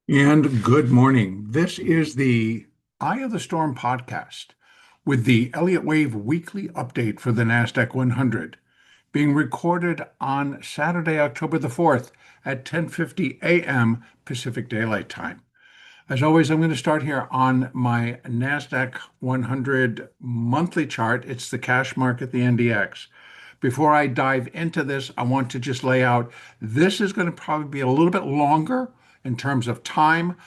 And good morning. This is the Eye of the Storm podcast with the Elliott Wave weekly update for the Nasdaq 100, being recorded on Saturday, October the 4th at 10:50 a.m. Pacific Daylight Time. As always, I'm going to start here on my Nasdaq 100 monthly chart. It's the cash market, the NDX. Before I dive into this, I want to just lay out this is going to probably be a little bit longer in terms of time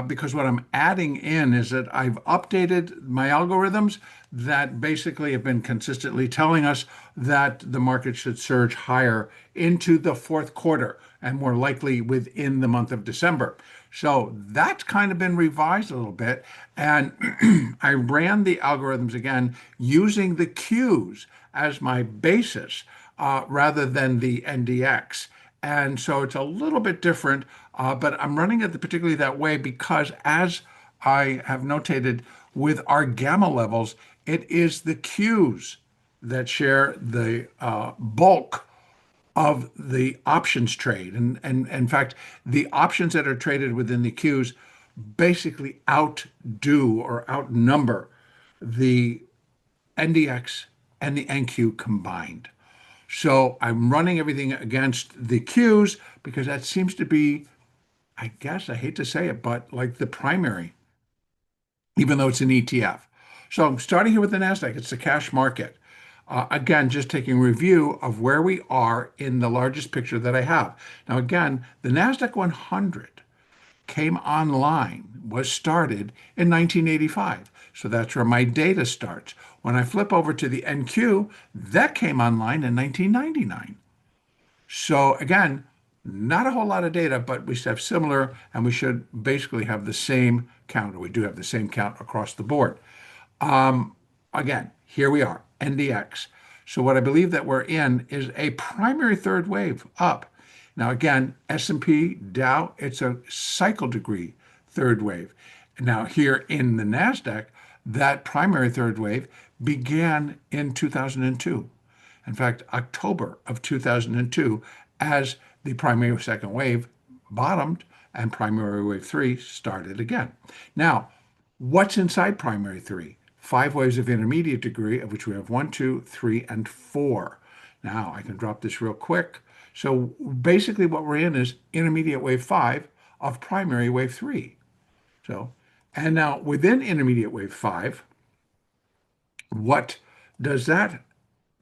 because what I'm adding in is that I've updated my algorithms that basically have been consistently telling us that the market should surge higher into the fourth quarter and more likely within the month of December. So that's kind of been revised a little bit. And I ran the algorithms again using the Qs as my basis rather than the NDX. And so it's a little bit different, but I'm running it particularly that way because, as I have notated with our gamma levels, it is the Qs that share the bulk of the options trade. And in fact, the options that are traded within the Qs basically outdo or outnumber the NDX and the NQ combined. So I'm running everything against the Qs because that seems to be, I guess, I hate to say it, but like the primary, even though it's an ETF. So I'm starting here with the NASDAQ. It's the cash market. Again, just taking a review of where we are in the largest picture that I have. Now, again, the NASDAQ 100 came online, was started in 1985. So that's where my data starts. When I flip over to the NQ, that came online in 1999. So again, not a whole lot of data, but we have similar, and we should basically have the same count, or we do have the same count across the board. Again, here we are, NDX. So what I believe that we're in is a primary third wave up. Now again, S&P, Dow, it's a cycle degree third wave. Now here in the NASDAQ, that primary third wave began in 2002. In fact, October of 2002, as the primary second wave bottomed and primary wave three started again. Now, what's inside primary three? Five waves of intermediate degree, of which we have one, two, three, and four. Now, I can drop this real quick. So basically what we're in is intermediate wave five of primary wave three. So, and now within intermediate wave five, what does that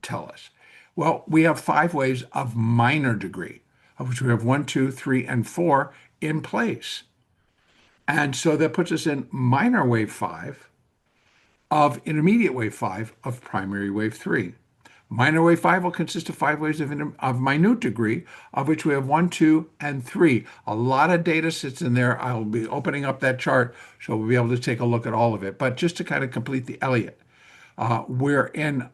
tell us? Well, we have five waves of minor degree, of which we have one, two, three, and four in place. And so that puts us in minor wave five of intermediate wave five of primary wave three. Minor wave five will consist of five waves of minute degree, of which we have one, two, and three. A lot of data sits in there. I'll be opening up that chart, so we'll be able to take a look at all of it. But just to kind of complete the Elliott, we're in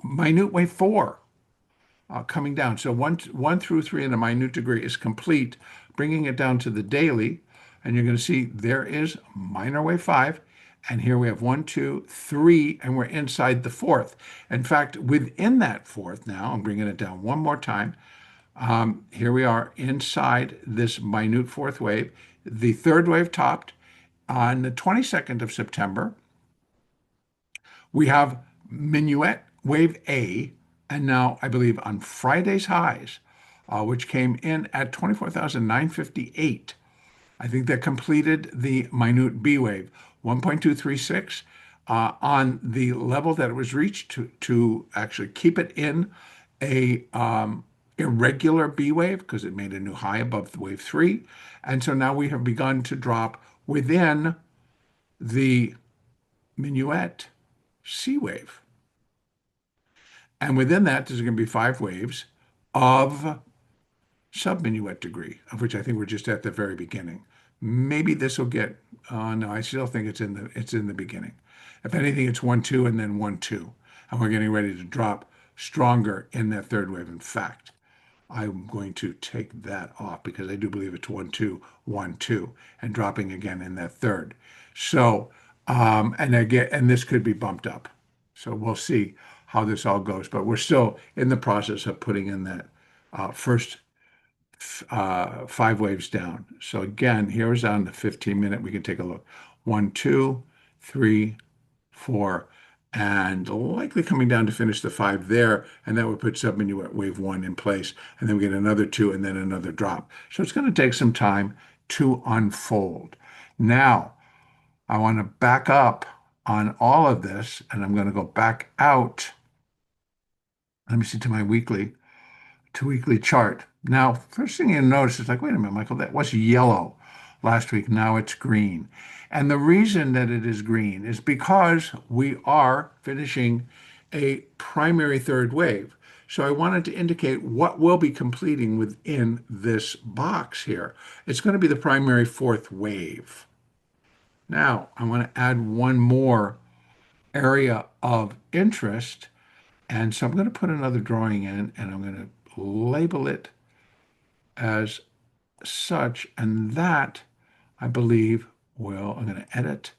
minute wave four coming down. So one through three in a minute degree is complete, bringing it down to the daily. And you're going to see there is minor wave five. And here we have one, two, three, and we're inside the fourth. In fact, within that fourth now, I'm bringing it down one more time. Here we are inside this minute fourth wave. The third wave topped on the 22nd of September. We have minuet wave A, and now I believe on Friday's highs, which came in at 24,958. I think that completed the minute B wave, 1.236 on the level that it was reached to actually keep it in a irregular B wave because it made a new high above the wave three. And so now we have begun to drop within the minuet C wave. And within that, there's going to be five waves of sub-minuet degree, of which I think we're just at the very beginning. Maybe this will get, no, I still think it's in the beginning. If anything, it's 1, 2, and then 1, 2. And we're getting ready to drop stronger in that third wave. In fact, I'm going to take that off because I do believe it's 1, 2, 1, 2, and dropping again in that third. So, and again, and this could be bumped up. So we'll see how this all goes. But we're still in the process of putting in that first 5 waves down. So again, here is on the 15-minute. We can take a look. 1, 2, 3, 4, and likely coming down to finish the 5 there, and that would put subminute wave 1 in place, and then we get another 2 and then another drop. So it's going to take some time to unfold. Now, I want to back up on all of this, and I'm going to go back out. Let me see to my weekly chart. Now, first thing you notice is like, wait a minute, Michael, that was yellow last week. Now it's green. And the reason that it is green is because we are finishing a primary third wave. So I wanted to indicate what we'll be completing within this box here. It's going to be the primary fourth wave. Now, I want to add one more area of interest. And so I'm going to put another drawing in and I'm going to label it as such. And that, I believe, I'm going to edit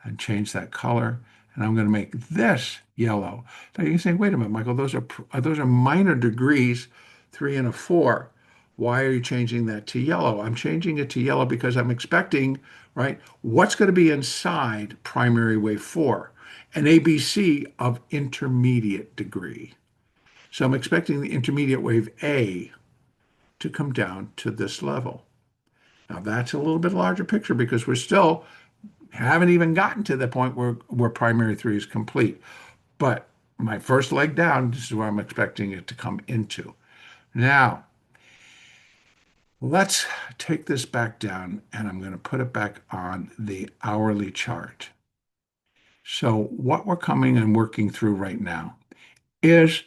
and change that color. And I'm going to make this yellow. Now you can say, wait a minute, Michael, those are minor degrees, 3 and a 4. Why are you changing that to yellow? I'm changing it to yellow because I'm expecting, right, what's going to be inside primary wave 4? An ABC of intermediate degree. So I'm expecting the intermediate wave A to come down to this level. Now that's a little bit larger picture because we're still haven't even gotten to the point where primary 3 is complete. But my first leg down, this is where I'm expecting it to come into. Now, let's take this back down and I'm going to put it back on the hourly chart. So what we're coming and working through right now is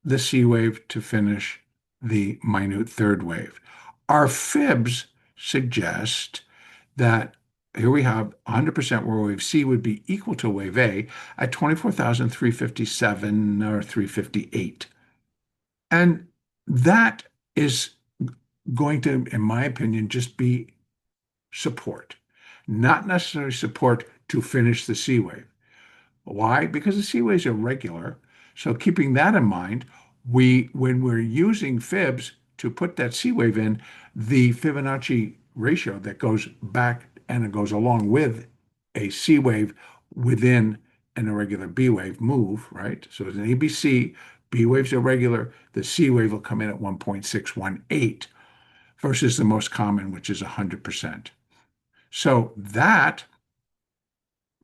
the C wave to finish the minute third wave. Our fibs suggest that here we have 100% where wave C would be equal to wave A at 24,357 or 358. And that is going to, in my opinion, just be support, not necessarily support to finish the C wave. Why? Because the C waves are regular. So keeping that in mind, when we're using fibs to put that C wave in, the Fibonacci ratio that goes back and it goes along with a C wave within an irregular B wave move, right? So it's an ABC, B waves are regular, the C wave will come in at 1.618 versus the most common, which is 100%. So that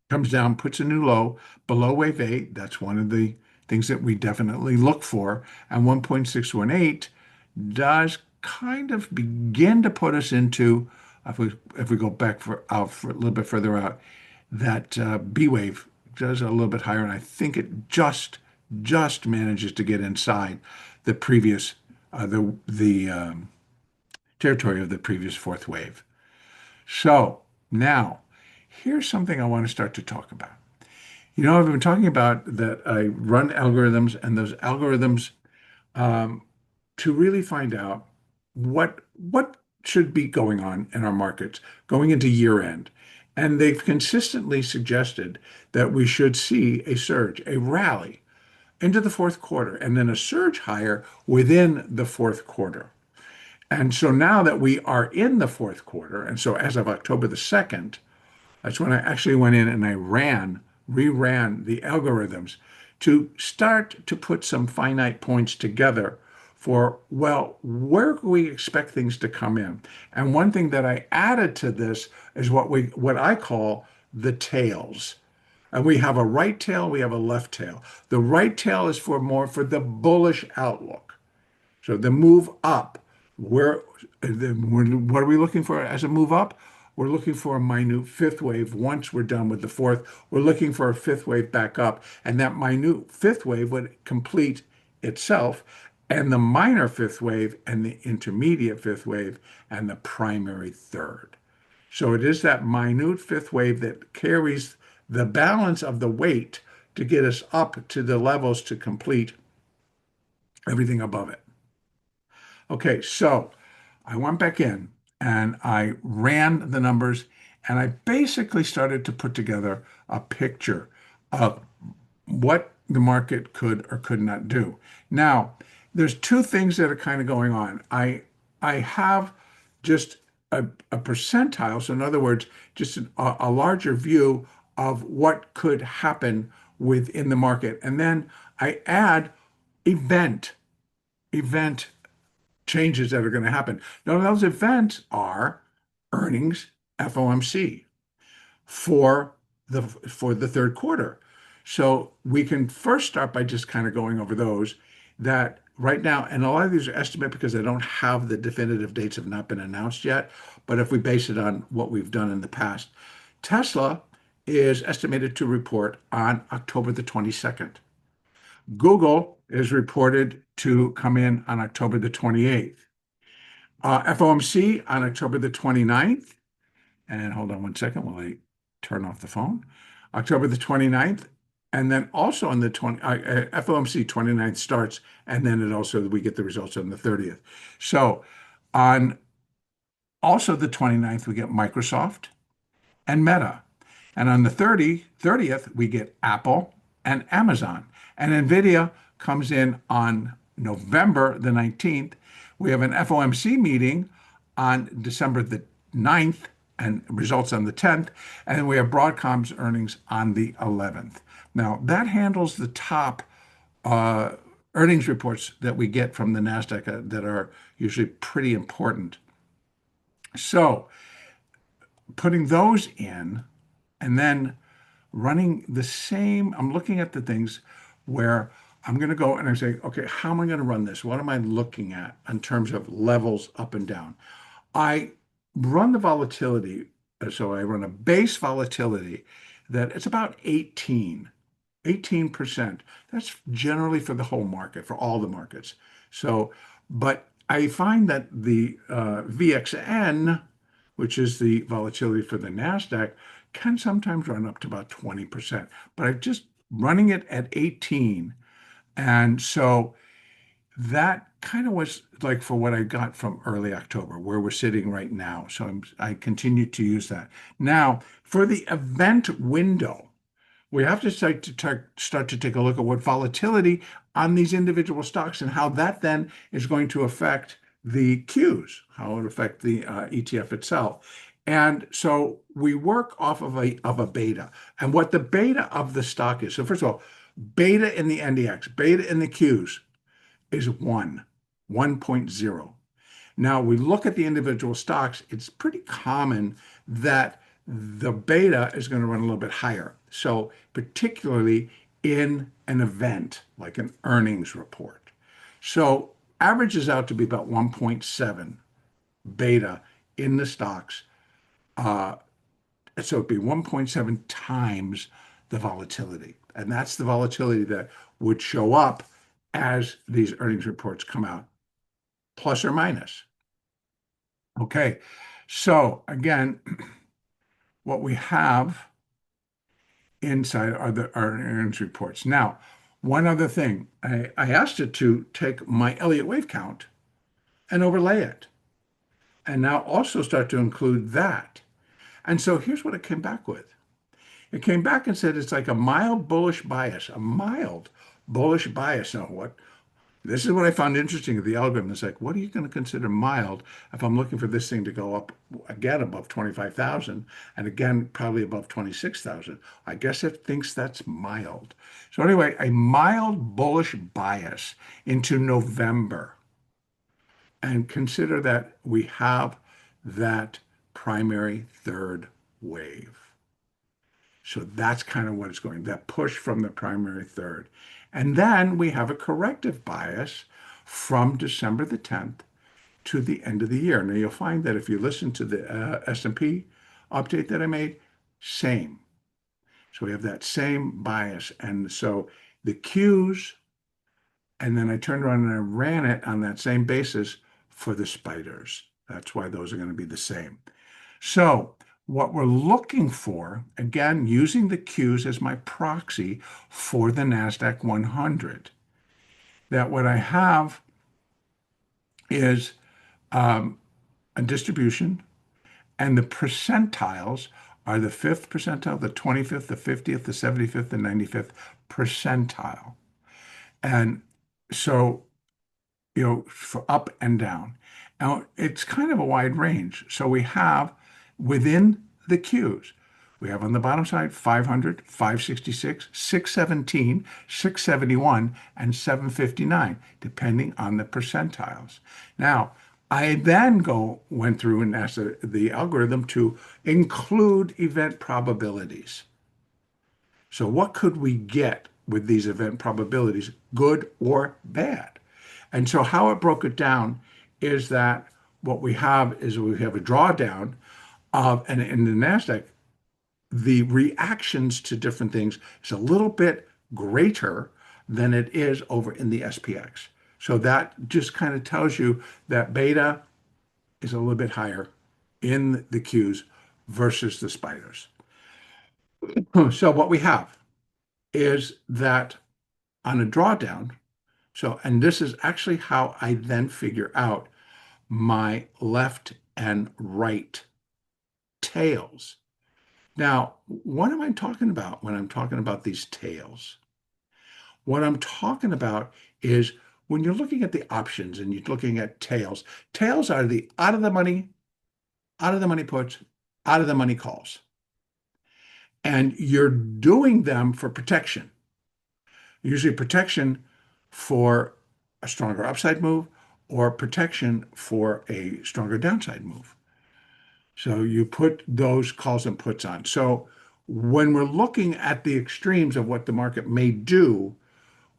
comes down, puts a new low below wave 8. That's one of the things that we definitely look for. And 1.618 does kind of begin to put us into, if we go back for a little bit further out, that B wave does a little bit higher. And I think it just manages to get inside the previous, the territory of the previous fourth wave. So now, here's something I want to start to talk about. You know, I've been talking about that I run algorithms, and those algorithms to really find out what should be going on in our markets going into year end. And they've consistently suggested that we should see a surge, a rally into the fourth quarter, and then a surge higher within the fourth quarter. And so now that we are in the fourth quarter, and so as of October the 2nd, that's when I actually went in and I reran the algorithms to start to put some finite points together for, well, where can we expect things to come in? And one thing that I added to this is what I call the tails. And we have a right tail, we have a left tail. The right tail is for the bullish outlook. So the move up, what are we looking for as a move up? We're looking for a minute fifth wave. Once we're done with the fourth, we're looking for a fifth wave back up. And that minute fifth wave would complete itself. And the minor fifth wave and the intermediate fifth wave and the primary third. So it is that minute fifth wave that carries the balance of the weight to get us up to the levels to complete everything above it. Okay, so I went back in and I ran the numbers and I basically started to put together a picture of what the market could or could not do. Now, there's two things that are kind of going on. I have just a percentile. So in other words, just a larger view of what could happen within the market. And then I add event, event changes that are going to happen. Now, those events are earnings, FOMC for the third quarter. So we can first start by just kind of going over those that right now, and a lot of these are estimate because they don't have the definitive dates have not been announced yet. But if we base it on what we've done in the past, Tesla is estimated to report on October the 22nd. Google is reported to come in on October the 28th. FOMC on October the 29th. And hold on one second while I turn off the phone. October the 29th. And then also on the FOMC 29th starts, and then it also, we get the results on the 30th. So on also the 29th, we get Microsoft and Meta. And on the 30th, we get Apple and Amazon. And NVIDIA comes in on November the 19th. We have an FOMC meeting on December the 9th and results on the 10th. And then we have Broadcom's earnings on the 11th. Now, that handles the top earnings reports that we get from the Nasdaq that are usually pretty important. So putting those in and then running the same, I'm looking at the things where I'm going to go and I say, okay, how am I going to run this? What am I looking at in terms of levels up and down? I run the volatility. So I run a base volatility that it's about 18%. That's generally for the whole market, for all the markets. So, but I find that the VXN, which is the volatility for the Nasdaq, can sometimes run up to about 20%. But I'm just running it at 18. And so that kind of was like for what I got from early October, where we're sitting right now. So I continue to use that. Now, for the event window, we have to start to take a look at what volatility on these individual stocks and how that then is going to affect the Qs, how it affect the ETF itself. And so we work off of a beta and what the beta of the stock is. So first of all, beta in the NDX, beta in the Qs is 1.0. Now we look at the individual stocks, it's pretty common that the beta is going to run a little bit higher. So particularly in an event like an earnings report. So averages out to be about 1.7 beta in the stocks. So it'd be 1.7 times the volatility. And that's the volatility that would show up as these earnings reports come out, plus or minus. Okay, so again, what we have inside are our earnings reports. Now, one other thing, I asked it to take my Elliott wave count and overlay it, and now also start to include that. And so here's what it came back with. It came back and said it's like a mild bullish bias, a mild bullish bias. Now, this is what I found interesting of the algorithm. It's like, what are you going to consider mild if I'm looking for this thing to go up again above 25,000 and again probably above 26,000? I guess it thinks that's mild. So anyway, a mild bullish bias into November. And consider that we have that primary third wave. So that's kind of what it's going, that push from the primary third. And then we have a corrective bias from December the 10th to the end of the year. Now you'll find that if you listen to the S&P update that I made, same. So we have that same bias. And so the Qs, and then I turned around and I ran it on that same basis for the spiders. That's why those are going to be the same. So what we're looking for, again, using the Qs as my proxy for the NASDAQ 100, that what I have is a distribution, and the percentiles are the 5th percentile, the 25th, the 50th, the 75th, the 95th percentile. And so, for up and down. Now, it's kind of a wide range. So we have within the Qs, we have on the bottom side 500, 566, 617, 671, and 759, depending on the percentiles. Now, I then went through and asked the algorithm to include event probabilities. So what could we get with these event probabilities, good or bad? And so how it broke it down is that what we have is we have a drawdown of, and in the Nasdaq, the reactions to different things is a little bit greater than it is over in the SPX. So that just kind of tells you that beta is a little bit higher in the Qs versus the spiders. So what we have is that on a drawdown, so, and this is actually how I then figure out my left and right tails. Now, what am I talking about when I'm talking about these tails? What I'm talking about is when you're looking at the options and you're looking at tails, tails are the out of the money puts, out of the money calls. And you're doing them for protection. Usually protection for a stronger upside move or protection for a stronger downside move. So you put those calls and puts on. So when we're looking at the extremes of what the market may do,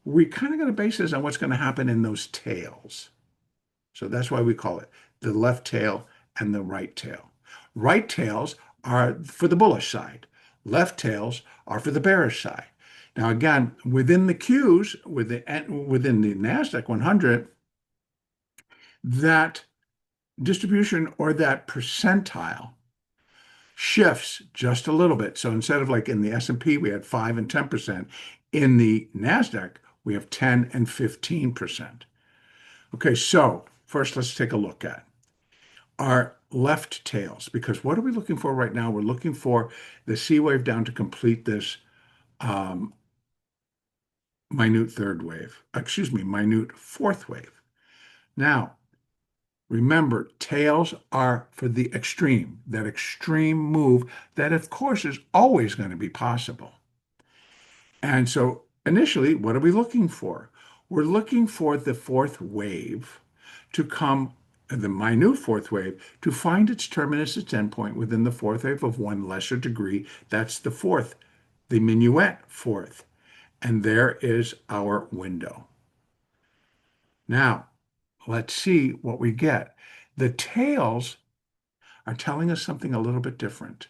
we kind of got to base this on what's going to happen in those tails. So that's why we call it the left tail and the right tail. Right tails are for the bullish side. Left tails are for the bearish side. Now, again, within the Qs, within the Nasdaq 100, that distribution or that percentile shifts just a little bit. So instead of like in the S&P, we had 5 and 10%, in the Nasdaq, we have 10 and 15%. Okay, so first let's take a look at our left tails, because what are we looking for right now? We're looking for the C wave down to complete this minute third wave, minute fourth wave. Now, remember, tails are for the extreme, that extreme move that, of course, is always going to be possible. And so initially, what are we looking for? We're looking for the fourth wave to come, the minute fourth wave, to find its terminus, its endpoint within the fourth wave of one lesser degree. That's the fourth, the minuet fourth. And there is our window. Now, let's see what we get. The tails are telling us something a little bit different,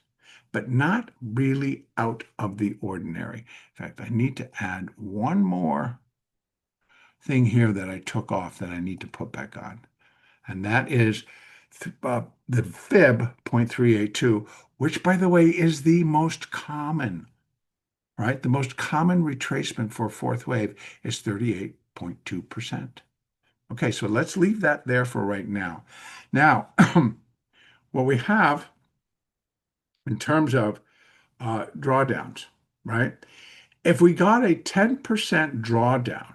but not really out of the ordinary. In fact, I need to add one more thing here that I took off that I need to put back on. And that is the fib 0.382, which, by the way, is the most common, right? The most common retracement for fourth wave is 38.2%. Okay, so let's leave that there for right now. Now, what we have in terms of drawdowns, right? If we got a 10% drawdown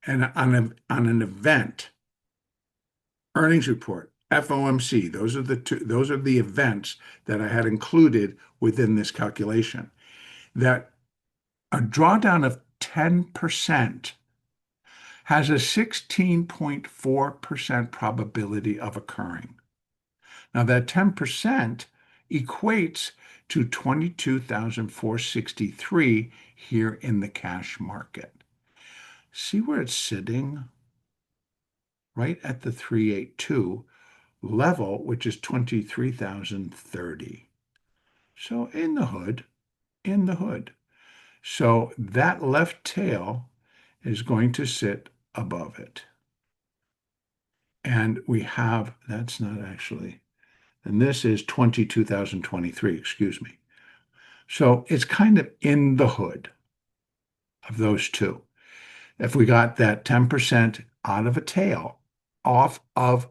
and on an event, earnings report, FOMC, those are the events that I had included within this calculation, that a drawdown of 10% has a 16.4% probability of occurring. Now that 10% equates to 22,463 here in the cash market. See where it's sitting? Right at the 382 level, which is 23,030. So in the hood. So that left tail is going to sit above it. And we have, that's not actually, and this is 22,023, excuse me. So it's kind of in the hood of those two. If we got that 10% out of a tail off of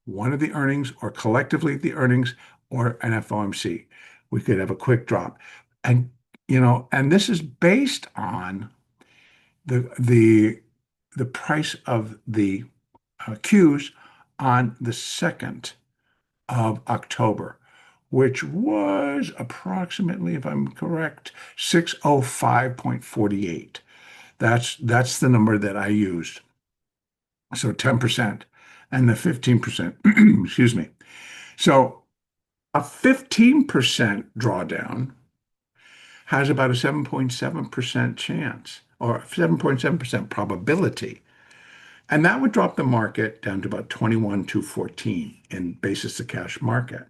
one of the earnings or collectively the earnings or an FOMC, we could have a quick drop. And, and this is based on the price of the Qs on the 2nd of October, which was approximately, if I'm correct, 605.48. That's the number that I used. So 10% and the 15%, excuse me. So a 15% drawdown has about a 7.7% chance or 7.7% probability. And that would drop the market down to about 21 to 14 in basis to cash market.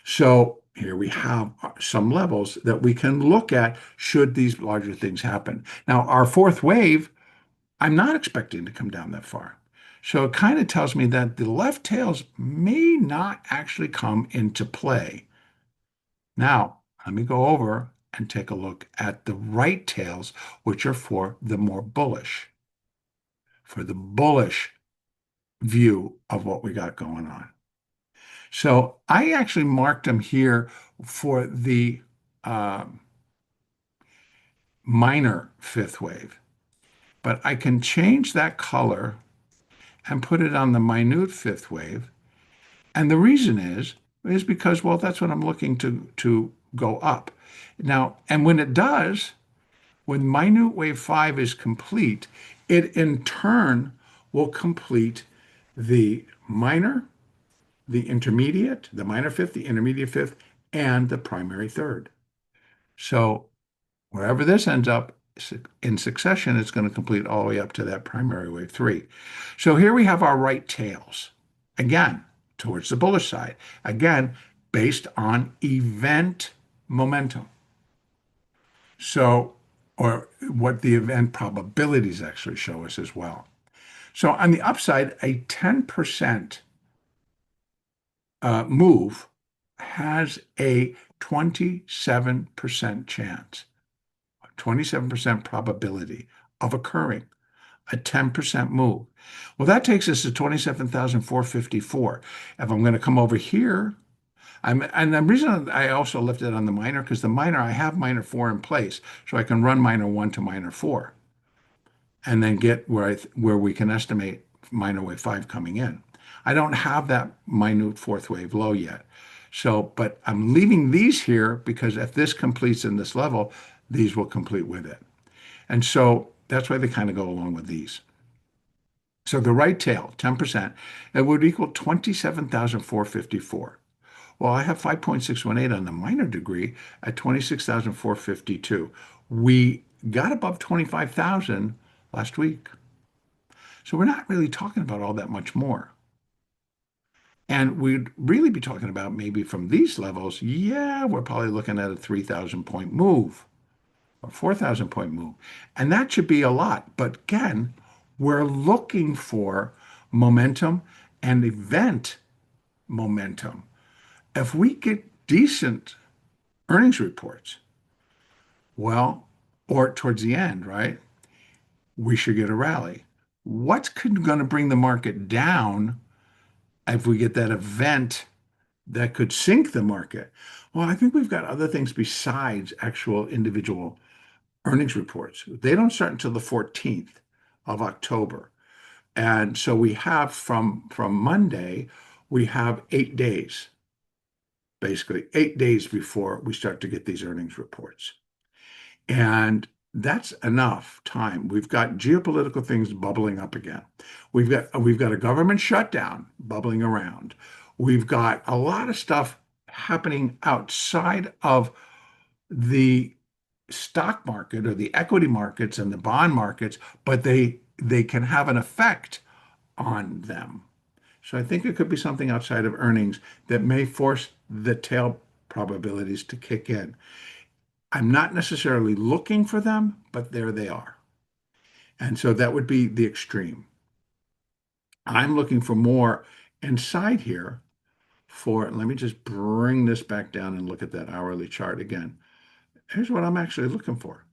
So here we have some levels that we can look at should these larger things happen. Now, our fourth wave, I'm not expecting to come down that far. So it kind of tells me that the left tails may not actually come into play. Now, let me go over and take a look at the right tails, which are for the more bullish, for the bullish view of what we got going on. So I actually marked them here for the minor fifth wave, but I can change that color and put it on the minute fifth wave. And the reason is because, well, that's what I'm looking to go up. Now, and when it does, when minute wave 5 is complete, it in turn will complete the minor, the intermediate, the minor fifth, the intermediate fifth, and the primary third. So wherever this ends up in succession, it's going to complete all the way up to that primary wave 3. So here we have our right tails. Again, towards the bullish side. Again, based on event momentum. So, or what the event probabilities actually show us as well. So on the upside, a 10% move has a 27% chance, 27% probability of occurring, a 10% move. Well, that takes us to 27,454. If I'm going to come over here, and the reason I also left it on the minor, because the minor, I have minor 4 in place, so I can run minor 1 to minor 4 and then get where we can estimate minor wave 5 coming in. I don't have that minute fourth wave low yet. So, but I'm leaving these here because if this completes in this level, these will complete with it. And so that's why they kind of go along with these. So the right tail, 10%, it would equal 27,454. Well, I have 5.618 on the minor degree at 26,452. We got above 25,000 last week. So we're not really talking about all that much more. And we'd really be talking about maybe from these levels, yeah, we're probably looking at a 3,000 point move or 4,000 point move. And that should be a lot. But again, we're looking for momentum and event momentum. If we get decent earnings reports, well, or towards the end, right, we should get a rally. What's going to bring the market down if we get that event that could sink the market? Well, I think we've got other things besides actual individual earnings reports. They don't start until the 14th of October. And so we have from Monday, we have 8 days, basically 8 days before we start to get these earnings reports. And that's enough time. We've got geopolitical things bubbling up again. We've got a government shutdown bubbling around. We've got a lot of stuff happening outside of the stock market or the equity markets and the bond markets, but they can have an effect on them. So I think it could be something outside of earnings that may force the tail probabilities to kick in. I'm not necessarily looking for them, but there they are. And so that would be the extreme. I'm looking for more inside here for, let me just bring this back down and look at that hourly chart again. Here's what I'm actually looking for.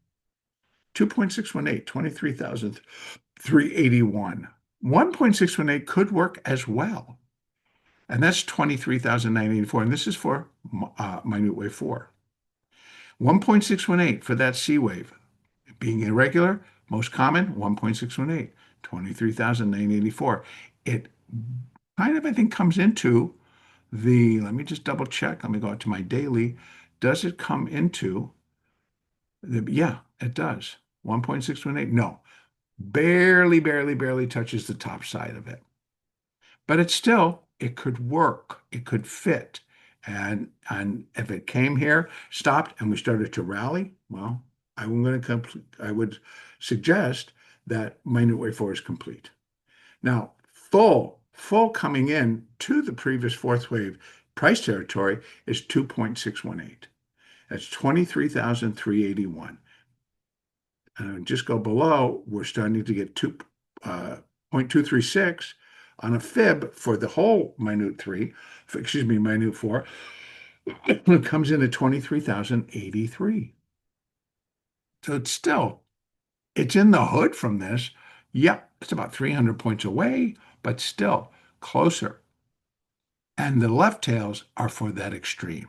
2.618, 23,381. 1.618 could work as well. And that's 23,984. And this is for minute wave 4. 1.618 for that C wave. Being irregular, most common, 1.618, 23,984. It kind of, I think, comes into let me just double check. Let me go out to my daily. Does it come into yeah, it does. 1.618. No, barely, barely, barely touches the top side of it. But it's still, it could work. It could fit. And if it came here, stopped, and we started to rally, well, I would suggest that minute wave 4 is complete. Now, full coming in to the previous fourth wave price territory is 2.618. That's 23,381. Just go below, we're starting to get 2.236 on a fib for the whole minute 3, excuse me, minute 4. It comes in at 23,083. So it's in the hood from this. Yep, it's about 300 points away, but still closer. And the left tails are for that extreme.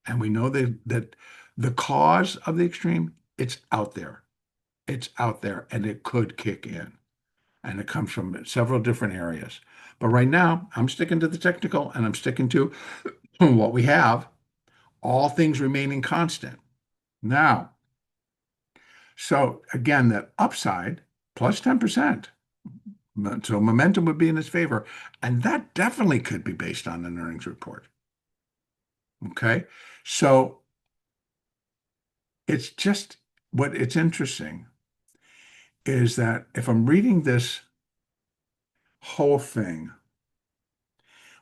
And we know that the cause of the extreme, it's out there. It's out there, and it could kick in. And it comes from several different areas. But right now, I'm sticking to the technical, and I'm sticking to what we have, all things remaining constant. Now, so again, that upside plus 10%. So momentum would be in its favor. And that definitely could be based on an earnings report. Okay. So it's just it's interesting is that if I'm reading this whole thing,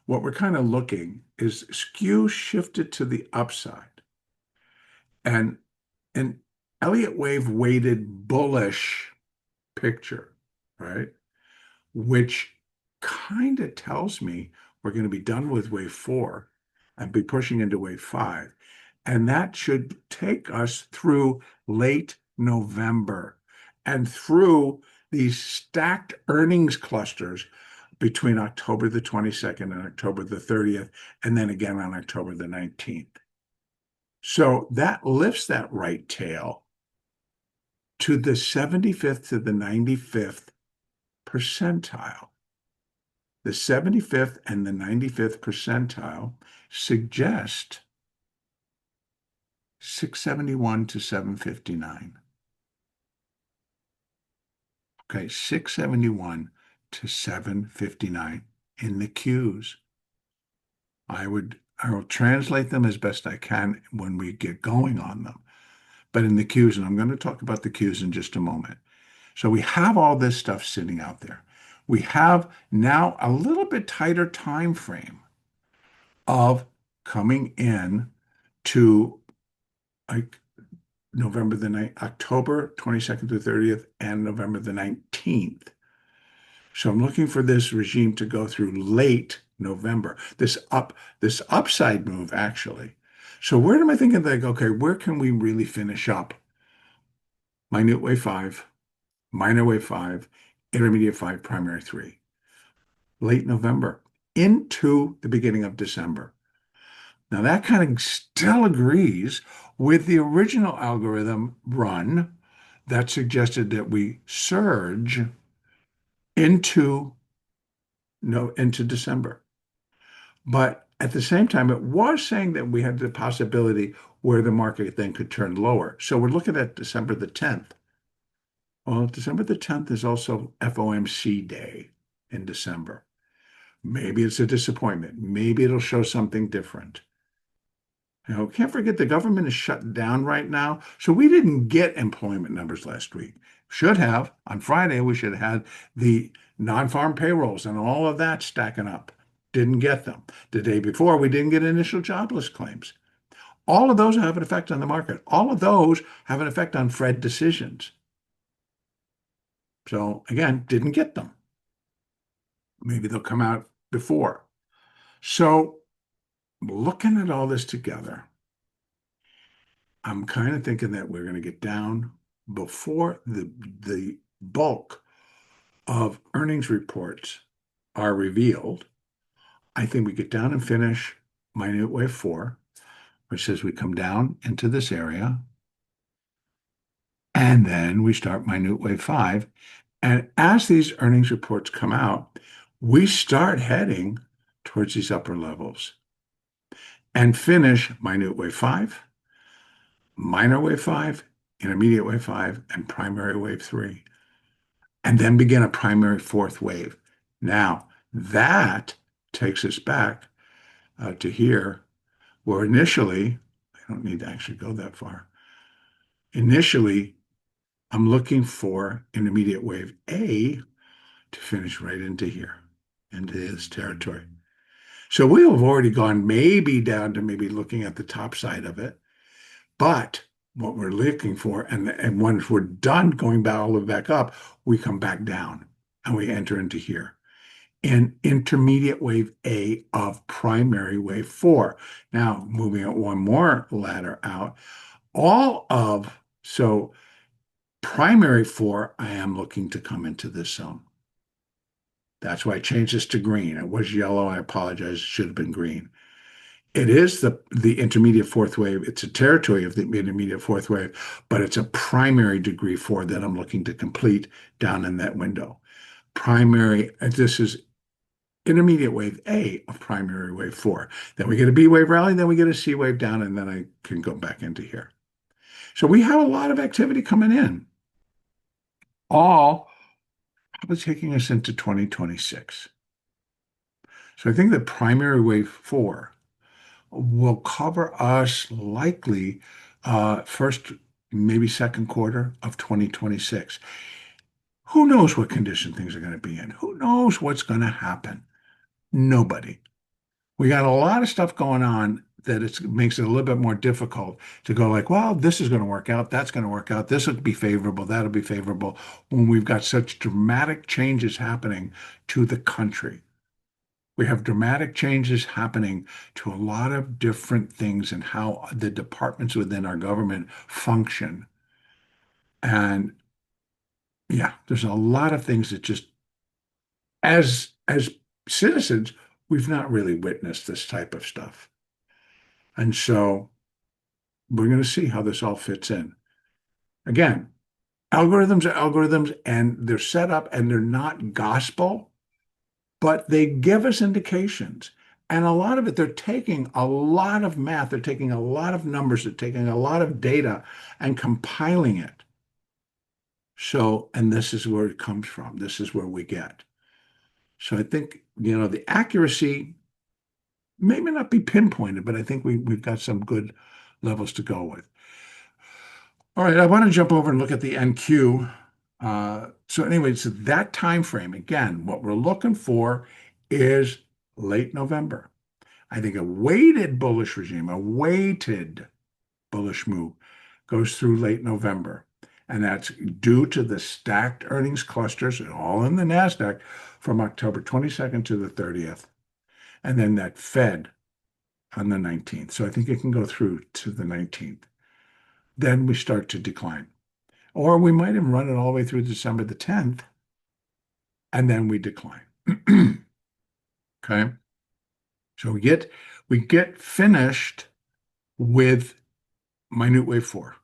what we're kind of looking is skew shifted to the upside and an Elliott wave weighted bullish picture, right? Which kind of tells me we're going to be done with wave 4 and be pushing into wave 5. And that should take us through late November and through these stacked earnings clusters between October the 22nd and October the 30th, and then again on October the 19th. So that lifts that right tail to the 75th to the 95th percentile. The 75th and the 95th percentile suggest 671 to 759. Okay, 671 to 759 in the Qs. I will translate them as best I can when we get going on them. But in the Qs, and I'm going to talk about the Qs in just a moment. So we have all this stuff sitting out there. We have now a little bit tighter time frame of coming in to like October 22nd to 30th and November the 19th. So I'm looking for this regime to go through late November, this upside move actually. So where am I thinking like, okay, where can we really finish up? Minute wave 5, minor wave 5, intermediate 5, primary 3. Late November into the beginning of December. Now that kind of still agrees with the original algorithm run that suggested that we surge into December. But at the same time, it was saying that we had the possibility where the market then could turn lower. So we're looking at December the 10th. Well, December the 10th is also FOMC day in December. Maybe it's a disappointment. Maybe it'll show something different. Can't forget the government is shut down right now. So we didn't get employment numbers last week. Should have. On Friday, we should have had the non-farm payrolls and all of that stacking up. Didn't get them. The day before, we didn't get initial jobless claims. All of those have an effect on the market. All of those have an effect on Fed decisions. So again, didn't get them. Maybe they'll come out before. So looking at all this together, I'm kind of thinking that we're going to get down before the bulk of earnings reports are revealed. I think we get down and finish minute wave 4, which says we come down into this area, and then we start minute wave 5. And as these earnings reports come out, we start heading towards these upper levels and finish minute wave 5, minor wave 5, intermediate wave 5, and primary wave 3, and then begin a primary fourth wave. Now, that takes us back to here, where initially, I don't need to actually go that far. Initially, I'm looking for intermediate wave A to finish right into here, into this territory. So we have already gone maybe down to maybe looking at the top side of it. But what we're looking for, and once we're done going back all the way back up, we come back down and we enter into here in intermediate wave A of primary wave 4. Now, moving at one more ladder out, so primary 4, I am looking to come into this zone. That's why I changed this to green. It was yellow. I apologize. It should have been green. It is the intermediate fourth wave. It's a territory of the intermediate fourth wave, but it's a primary degree 4 that I'm looking to complete down in that window. This is intermediate wave A of primary wave 4. Then we get a B wave rally, then we get a C wave down, and then I can go back into here. So we have a lot of activity coming in, all probably taking us into 2026. So I think that primary wave 4 will cover us likely first, maybe second quarter of 2026. Who knows what condition things are going to be in? Who knows what's going to happen? Nobody. We got a lot of stuff going on that it makes it a little bit more difficult to go like, well, this is going to work out, that's going to work out, this will be favorable, that'll be favorable, when we've got such dramatic changes happening to the country. We have dramatic changes happening to a lot of different things and how the departments within our government function. And yeah, there's a lot of things that just, as citizens, we've not really witnessed this type of stuff. And so we're going to see how this all fits in. Again, algorithms are algorithms, and they're set up and they're not gospel, but they give us indications. And a lot of it, they're taking a lot of math, they're taking a lot of numbers, they're taking a lot of data and compiling it. So, and this is where it comes from. This is where we get. So I think, the accuracy may not be pinpointed, but I think we've got some good levels to go with. All right, I want to jump over and look at the NQ. So anyway, so that time frame, again, what we're looking for is late November. I think a weighted bullish regime, a weighted bullish move goes through late November. And that's due to the stacked earnings clusters, all in the Nasdaq, from October 22nd to the 30th. And then that Fed on the 19th. So I think it can go through to the 19th. Then we start to decline. Or we might even run it all the way through December the 10th, and then we decline. Okay. So we get finished with minute wave 4.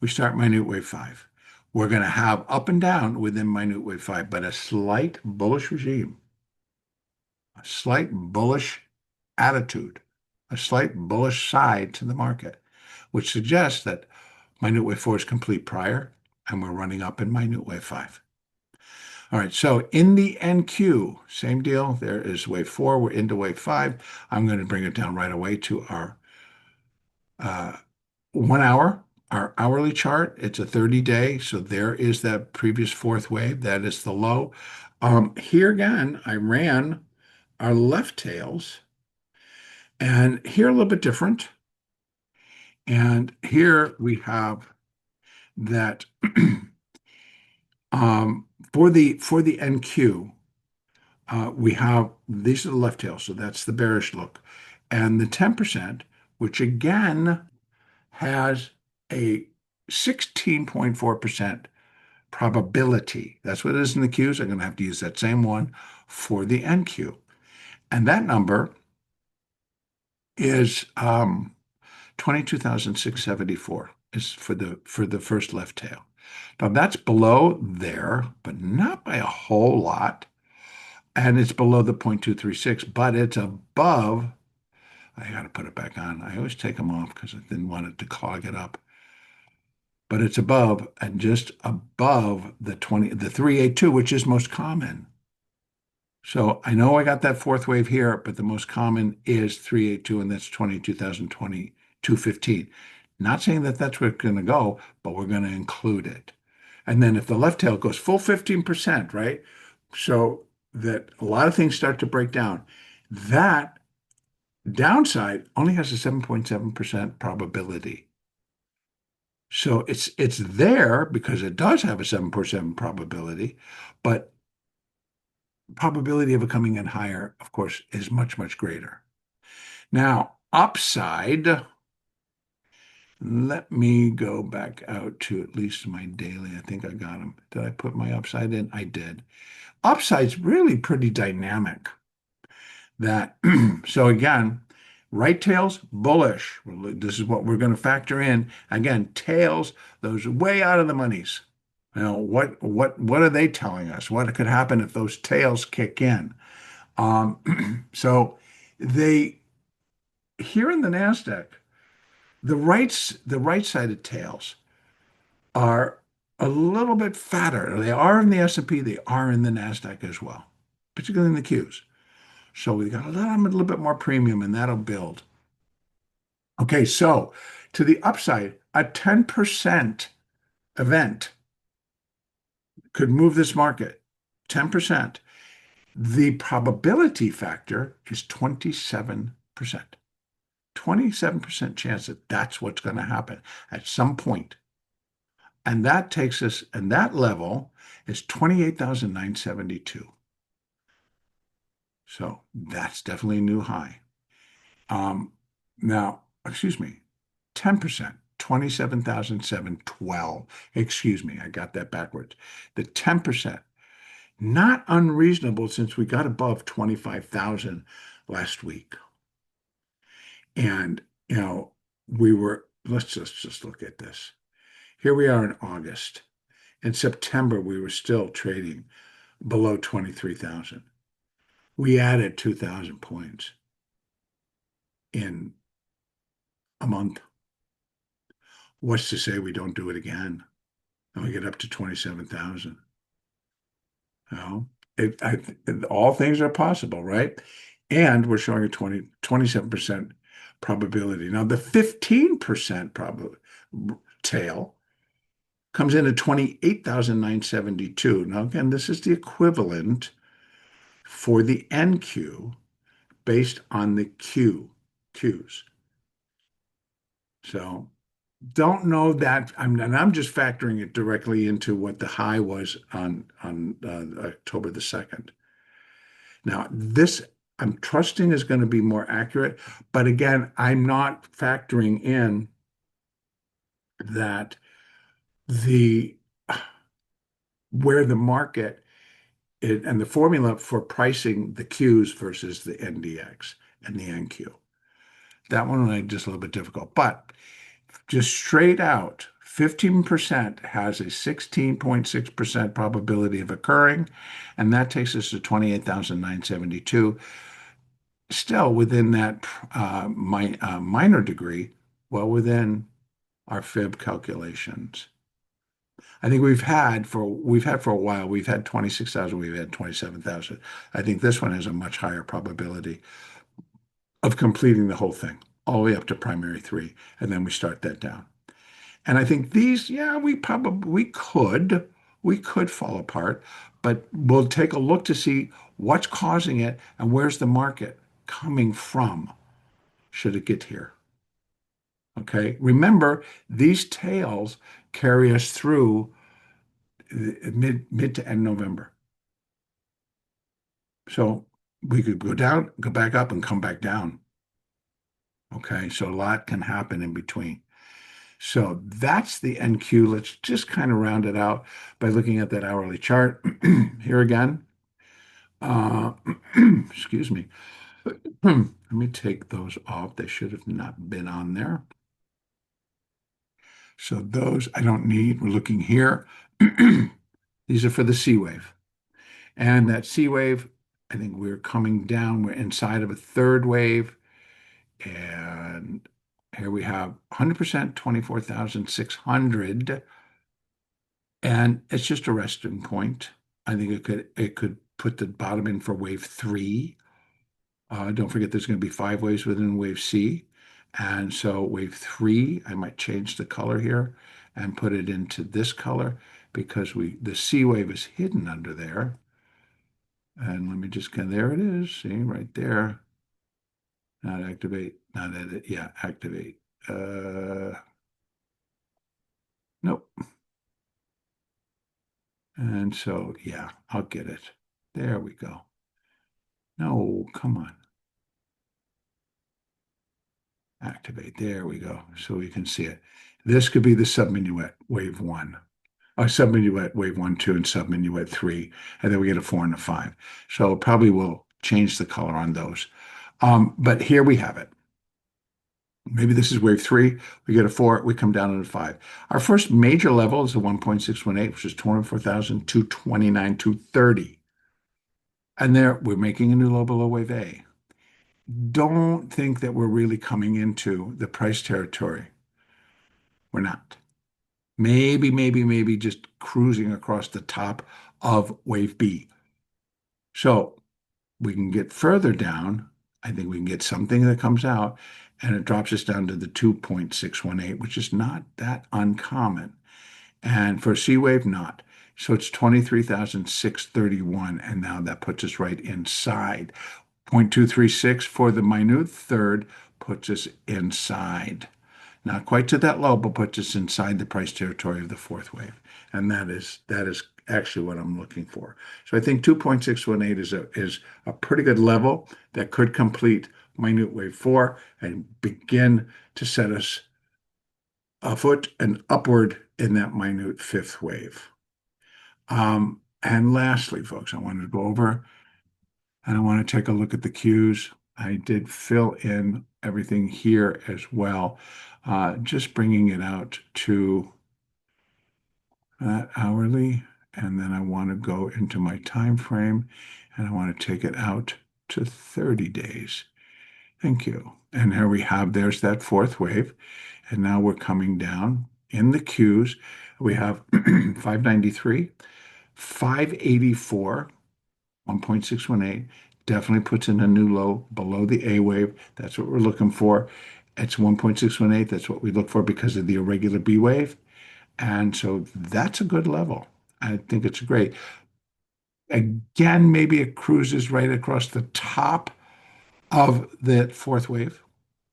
We start minute wave 5. We're going to have up and down within minute wave 5, but a slight bullish regime, a slight bullish attitude, a slight bullish side to the market, which suggests that minute wave 4 is complete prior, and we're running up in minute wave 5. All right, so in the NQ, same deal. There is wave 4. We're into wave 5. I'm going to bring it down right away to our 1 hour, our hourly chart. It's a 30-day, so there is that previous fourth wave. That is the low. Here again, I ran our left tails, and here a little bit different. And here we have that for the NQ, we have these are the left tails, so that's the bearish look, and the 10%, which again has a 16.4% probability. That's what it is in the Qs. I'm going to have to use that same one for the NQ, and that number is 22,674 is for the first left tail. Now that's below there, but not by a whole lot. and it's below the 0.236, but it's above. I got to put it back on. I always take them off because I didn't want it to clog it up. But it's above and just above the 382, which is most common. So I know I got that fourth wave here, but the most common is 382, and that's 22,020, 215. Not saying that that's where it's going to go, but we're going to include it. And then if the left tail goes full 15%, right? So that a lot of things start to break down. That downside only has a 7.7% probability. So it's there because it does have a 7.7 probability, but probability of it coming in higher, of course, is much, much greater. Now, upside, let me go back out to at least my daily. I think I got them. Did I put my upside in? I did. Upside's really pretty dynamic. That so again, right tails bullish. This is what we're going to factor in. Again, tails, those are way out of the monies. What are they telling us? What could happen if those tails kick in? So they here in the Nasdaq, the right-sided tails are a little bit fatter. They are in the S&P, they are in the Nasdaq as well, particularly in the Qs. So we got a little bit more premium, and that'll build. Okay, so to the upside, a 10% event could move this market. 10%. The probability factor is 27%. 27% chance that that's what's going to happen at some point. And that takes us, and that level is 28,972. So that's definitely a new high. Now, excuse me, 10%, 27,712. Excuse me, I got that backwards. The 10%, not unreasonable since we got above 25,000 last week. And, let's just look at this. Here we are in August. In September, we were still trading below 23,000. We added 2,000 points in a month. What's to say we don't do it again and we get up to 27,000? All things are possible, right? And we're showing a 27% probability. Now, the 15% tail comes in at 28,972. Now, again, this is the equivalent for the NQ based on the Qs. So don't know that, and I'm just factoring it directly into what the high was on October the 2nd. Now, this I'm trusting is going to be more accurate, but again, I'm not factoring in that where the market and the formula for pricing the Qs versus the NDX and the NQ. That one I just a little bit difficult, but just straight out, 15% has a 16.6% probability of occurring, and that takes us to 28,972. Still within that minor degree, well within our fib calculations. I think we've had for a while, we've had 26,000, we've had 27,000. I think this one has a much higher probability of completing the whole thing, all the way up to primary three, and then we start that down. And I think these, yeah, we could fall apart, but we'll take a look to see what's causing it and where's the market coming from should it get here. Okay, remember these tails carry us through mid to end November. So we could go down, go back up, and come back down. Okay, so a lot can happen in between. So that's the NQ. Let's just kind of round it out by looking at that hourly chart. Here again. Excuse me. Let me take those off. They should have not been on there. So those I don't need. We're looking here. These are for the C wave. And that C wave I think we're coming down. We're inside of a third wave. And here we have 100%, 24,600. And it's just a resting point. I think it could put the bottom in for wave three. Don't forget there's going to be 5 waves within wave C. And so wave three, I might change the color here and put it into this color because the C wave is hidden under there. And let me just get, there it is. See, right there. Not activate, not edit. Yeah, activate. Nope. And so, yeah, I'll get it. There we go. No, come on. Activate. There we go. So we can see it. This could be the subminuet wave one. Subminuet wave one, two, and subminuet three. And then we get a 4 and a 5. So probably we'll change the color on those. But here we have it. Maybe this is wave three. We get a 4, we come down to a 5. Our first major level is a 1.618, which is 24,229,230. And there we're making a new low below wave A. Don't think that we're really coming into the price territory. We're not. Maybe just cruising across the top of wave B. So we can get further down. I think we can get something that comes out and it drops us down to the 2.618, which is not that uncommon. And for a C wave, not. So it's 23,631. And now that puts us right inside. 0.236 for the minute third puts us inside. Not quite to that low, but puts us inside the price territory of the fourth wave. And that is actually what I'm looking for. So I think 2.618 is a pretty good level that could complete minute wave 4 and begin to set us afoot and upward in that minute fifth wave. And lastly, folks, I wanted to go over and I want to take a look at the cues. I did fill in everything here as well, just bringing it out to that hourly. And then I want to go into my time frame and I want to take it out to 30 days. Thank you. And here we have, there's that fourth wave. And now we're coming down in the cues. We have 593, 584, 1.618. Definitely puts in a new low below the A wave. That's what we're looking for. It's 1.618. That's what we look for because of the irregular B wave. And so that's a good level. I think it's great. Again, maybe it cruises right across the top of the fourth wave.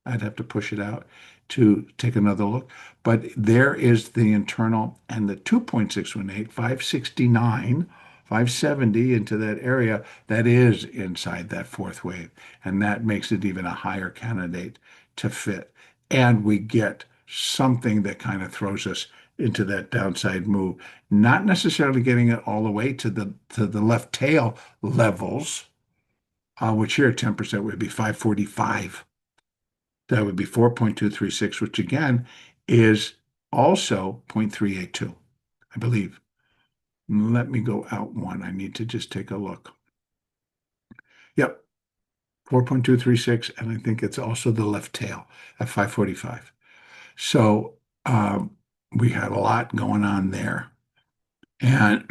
I'd have to push it out to take another look. But there is the internal and the 2.618, 569, 570 into that area that is inside that fourth wave. And that makes it even a higher candidate to fit. And we get something that kind of throws us into that downside move, not necessarily getting it all the way to the left tail levels, which here 10% would be 545. That would be 4.236, which again is also 0.382, I believe. Let me go out one. I need to just take a look. Yep, 4.236, and I think it's also the left tail at 545. So we had a lot going on there. And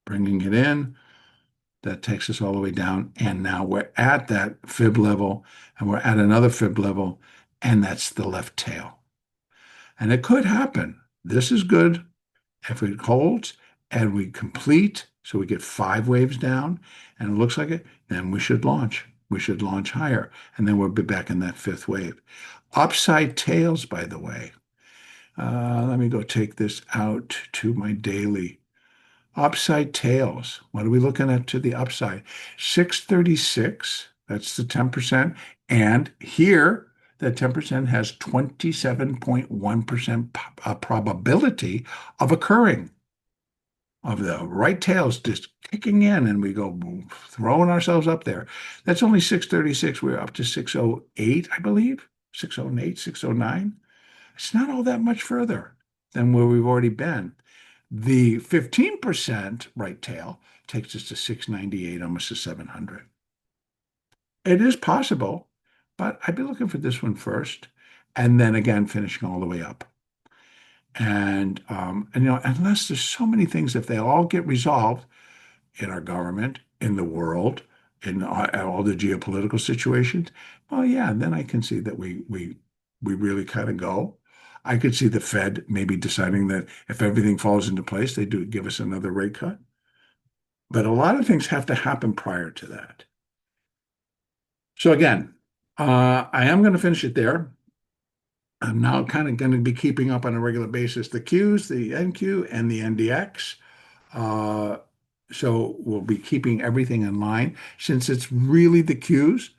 bringing it in, that takes us all the way down. And now we're at that fib level, and we're at another fib level, and that's the left tail. And it could happen. This is good. If it holds and we complete, so we get 5 waves down, and it looks like it, then we should launch. We should launch higher, and then we'll be back in that fifth wave. Upside tails, by the way. Let me go take this out to my daily. Upside tails. What are we looking at to the upside? 636, that's the 10%. And here, that 10% has 27.1% probability of occurring, of the right tails just kicking in, and we go throwing ourselves up there. That's only 636. We're up to 608, I believe. 608, 609. It's not all that much further than where we've already been. The 15% right tail takes us to 698, almost to 700. It is possible, but I'd be looking for this one first, and then again finishing all the way up. And unless there's so many things, if they all get resolved in our government, in the world, in all the geopolitical situations, well, yeah, then I can see that we really kind of go. I could see the Fed maybe deciding that if everything falls into place, they do give us another rate cut. But a lot of things have to happen prior to that. So again, I am going to finish it there. I'm now kind of going to be keeping up on a regular basis the Qs, the NQ, and the NDX. Uh, so we'll be keeping everything in line since it's really the Qs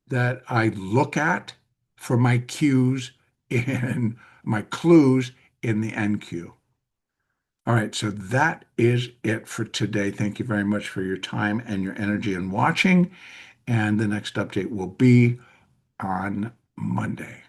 that I look at for my Qs in my clues in the NQ. All right, so that is it for today. Thank you very much for your time and your energy in watching. And the next update will be on Monday.